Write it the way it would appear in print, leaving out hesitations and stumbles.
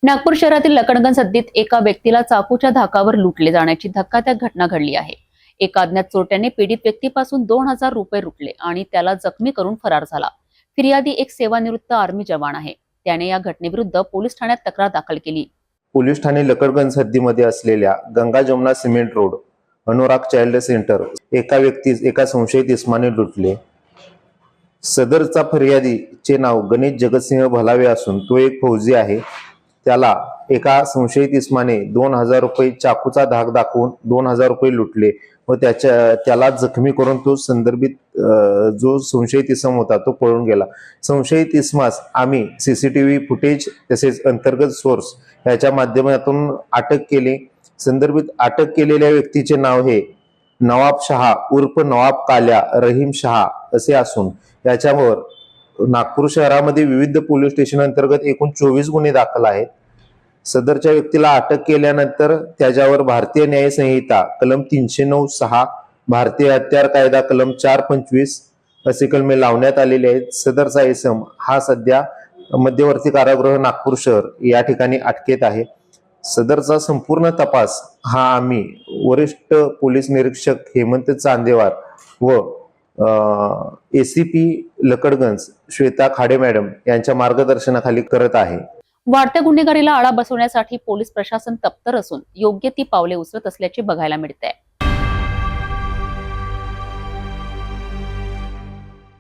नागपूर शहरातील लकडगंज हद्दीत एका व्यक्तीला चाकूच्या धाकावर लुटले जाण्याची धक्कादायक घटना घडली आहे। एका अज्ञात चोरट्याने पीडित व्यक्तीपासून 2000 रुपये लुटले आणि त्याला जखमी करून फरार झाला। फिर्यादी एक सेवानिवृत्त आर्मी जवान आहे। त्याने या घटनेविरुद्ध पोलीस ठाण्यात तक्रार दाखल केली। पोलीस ठाणे लकडगंज हद्दीमध्ये असलेल्या Ganga Jamuna cement road Anurag child centre एका व्यक्तीस एका संशयित इसमाने लुटले। सदरचा फरियादीचे नाव गणेश जगतसिंह भलावे असून तो एक फौजी आहे। त्याला एका संशयित इसमाने 2000 रुपये चाकूचा धाक दाखवून 2000 रुपये लुटले व त्याला जखमी करून तो संदर्भित जो संशयित इसम होता तो पळून गेला। संशयित इसमास आम्ही सीसीटीव्ही फुटेज तसेच अंतर्गत सोर्स याच्या माध्यमातून अटक केली। संदर्भित अटक केलेल्या व्यक्तीचे नाव हे नवाब शहा उर्फ नवाब काल्या रहीम शहा असे असून याच्यावर नागपूर शहरामध्ये विविध पोलीस स्टेशन अंतर्गत एकूण 24 गुन्हे दाखल आहेत। सदरच्या व्यक्तीला अटक केल्यानंतर त्याच्यावर भारतीय न्याय संहिता कलम 309(6), भारतीय हत्यार कायदा कलम 425 असे कलमे लावण्यात आलेले आहेत। सदरचा इसम हा सध्या मध्यवर्ती कारागृह नागपूर शहर या ठिकाणी अटकेत आहे। सदरचा संपूर्ण तपास हा आम्ही वरिष्ठ पोलीस निरीक्षक हेमंत चांदेवार व ACP लकडगंज श्वेता खाडे मॅडम यांच्या मार्गदर्शनाखाली करत आहे। वाढत्या गुन्हेगारीला आळा बसवण्यासाठी पोलीस प्रशासन तत्पर असून योग्य ती पावले उचलत असल्याचे बघायला मिळते।